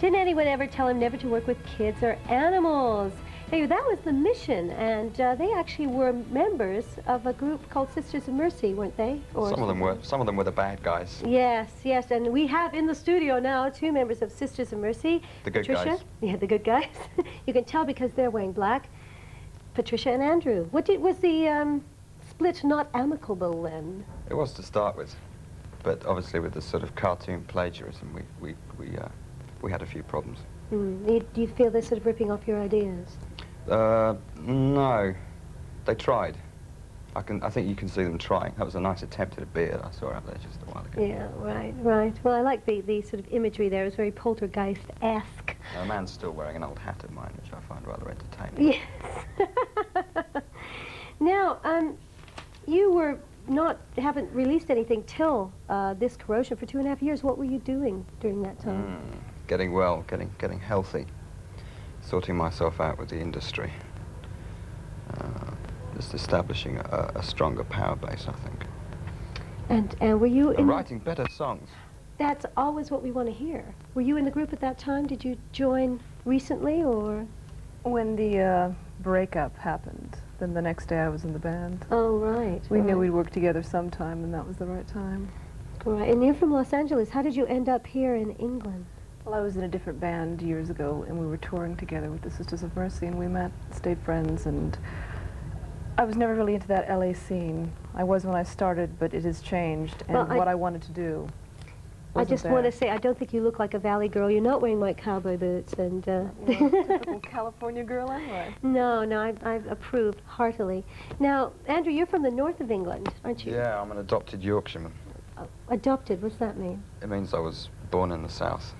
Didn't anyone ever tell him never to work with kids or animals? Hey, that was the mission, and they actually were members of a group called Sisters of Mercy, weren't they? Or some of them were. Some of them were the bad guys. Yes, yes, and we have in the studio now 2 members of Sisters of Mercy. The good Patricia, guys. Yeah, the good guys. You can tell because they're wearing black. Patricia and Andrew. Was the split not amicable then? It was to start with, but obviously with the sort of cartoon plagiarism, we had a few problems. Do you feel they're sort of ripping off your ideas? No, they tried. I think you can see them trying. That was a nice attempt at a beard I saw out there just a while ago. Yeah, right, right. Well, I like the sort of imagery there. It was very poltergeist-esque. A man's still wearing an old hat of mine, which I find rather entertaining. Yes. Now, you haven't released anything till this Corrosion for 2.5 years. What were you doing during that time? Getting well, getting healthy, sorting myself out with the industry, just establishing a stronger power base, I think. And were you and writing better songs? That's always what we want to hear. Were you in the group at that time? Did you join recently, or? When the breakup happened, then the next day I was in the band. Oh, right. We knew we'd work together sometime, and that was the right time. Right, and you're from Los Angeles. How did you end up here in England? Well, I was in a different band years ago, and we were touring together with the Sisters of Mercy, and we met, stayed friends, and I was never really into that LA scene. I was when I started, but it has changed, and what I wanted to do I just want to say, I don't think you look like a Valley girl. You're not wearing white cowboy boots, and... typical California girl anyway. No, I've approved heartily. Now, Andrew, you're from the north of England, aren't you? Yeah, I'm an adopted Yorkshireman. Adopted, what's that mean? It means I was born in the south.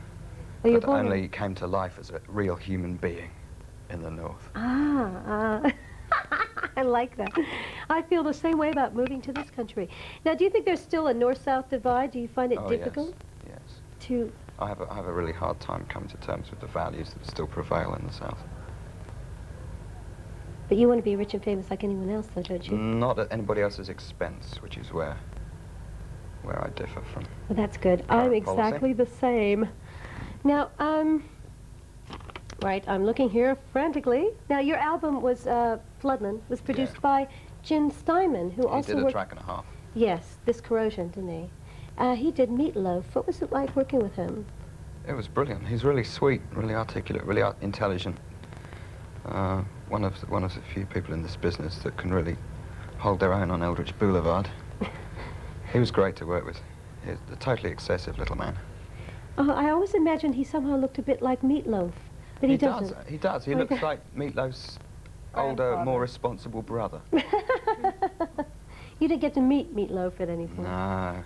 Oh, you're but born only came to life as a real human being in the north. I like that. I feel the same way about moving to this country. Now, do you think there's still a north-south divide? Do you find it difficult? Yes. I have a really hard time coming to terms with the values that still prevail in the south. But you want to be rich and famous like anyone else, though, don't you? Not at anybody else's expense, which is where I differ from. Well, that's good. I'm exactly the same. Now, right, I'm looking here frantically. Now, your album was, Floodland, was produced by Jim Steinman, who also did a track and a half. Yes, this Corrosion, didn't he? He did Meatloaf. What was it like working with him? It was brilliant. He's really sweet, really articulate, really intelligent. One of the few people in this business that can really hold their own on Eldridge Boulevard. He was great to work with. He's a totally excessive little man. I always imagined he somehow looked a bit like Meatloaf, but he doesn't. He does. He looks like Meatloaf's older, more responsible brother. You didn't get to meet Meatloaf at any point? No.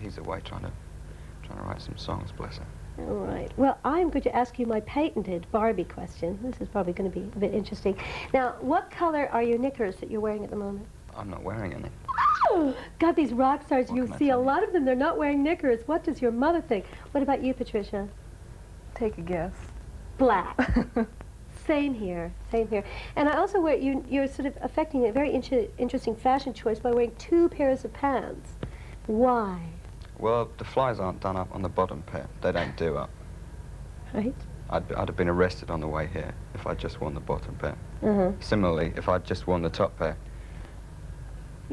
He's away trying to write some songs, bless him. All right. Well, I'm going to ask you my patented Barbie question. This is probably going to be a bit interesting. Now, what color are your knickers that you're wearing at the moment? I'm not wearing any. Oh, God, these rock stars, you see a lot of them, they're not wearing knickers. What does your mother think? What about you, Patricia? Take a guess. Black. Same here, same here. And I also wear, you're sort of affecting a very interesting fashion choice by wearing 2 pairs of pants. Why? Well, the flies aren't done up on the bottom pair. They don't do up. Right. I'd have been arrested on the way here if I'd just worn the bottom pair. Uh-huh. Similarly, if I'd just worn the top pair.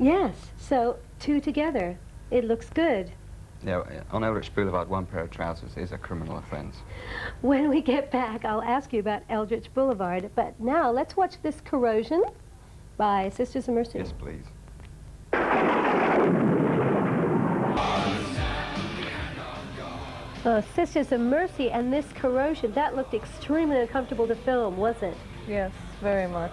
Yes, so 2 together. It looks good. Yeah, on Eldridge Boulevard, 1 pair of trousers is a criminal offense. When we get back, I'll ask you about Eldridge Boulevard. But now, let's watch this Corrosion by Sisters of Mercy. Yes, please. Sisters of Mercy and this Corrosion, that looked extremely uncomfortable to film, was it? Yes, very much.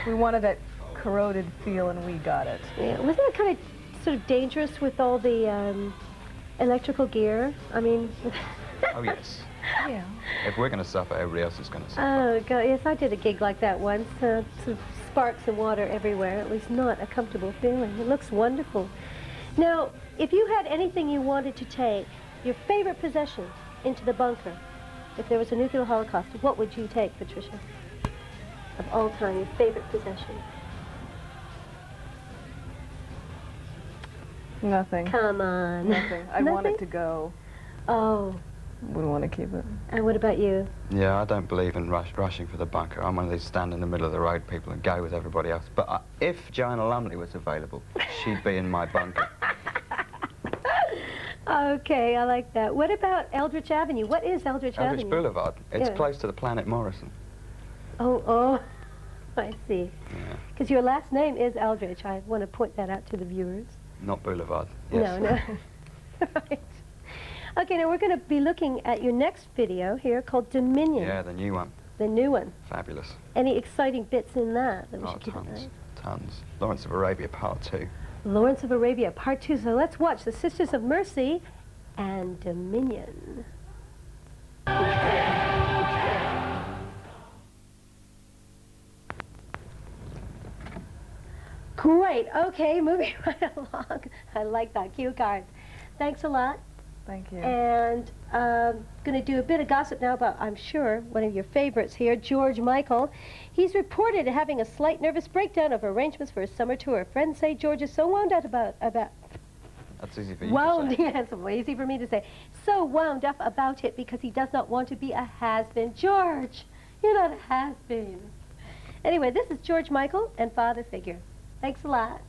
We wanted that corroded feel, and we got it. Yeah, wasn't it kind of sort of dangerous with all the electrical gear? I mean... Oh, yes. Yeah. If we're going to suffer, everybody else is going to suffer. Oh, God, yes, I did a gig like that once. Sort of sparks and water everywhere. It was not a comfortable feeling. It looks wonderful. Now, if you had anything you wanted to take, your favorite possession, into the bunker, if there was a nuclear holocaust, what would you take, Patricia? Of all time, your favorite possession? Nothing. Come on. Nothing. I want it to go. Oh. Wouldn't want to keep it. And what about you? Yeah, I don't believe in rushing for the bunker. I'm one of these stand in the middle of the road people and go with everybody else. But if Joanna Lumley was available, she'd be in my bunker. Okay, I like that. What about Eldridge Avenue? What is Eldridge Avenue? Eldridge Boulevard. It's Yeah. close to the Planet Morrison. Oh, I see. Yeah. Because your last name is Eldridge. I want to point that out to the viewers. Not Boulevard. Yes. No. Right. Okay, now we're going to be looking at your next video here called Dominion. Yeah, the new one. The new one. Fabulous. Any exciting bits in that we Oh, should keep an tons. eye? Tons. Lawrence of Arabia Part 2. Lawrence of Arabia, Part 2. So let's watch The Sisters of Mercy and Dominion. Great. Okay, moving right along. I like that. Cue cards. Thanks a lot. Thank you. And going to do a bit of gossip now about, I'm sure, one of your favorites here, George Michael. He's reported having a slight nervous breakdown of arrangements for his summer tour. Friends say George is so wound up about That's easy for you wound, to say. yes, easy for me to say. So wound up about it because he does not want to be a has-been. George, you're not a has-been. Anyway, this is George Michael and Father Figure. Thanks a lot.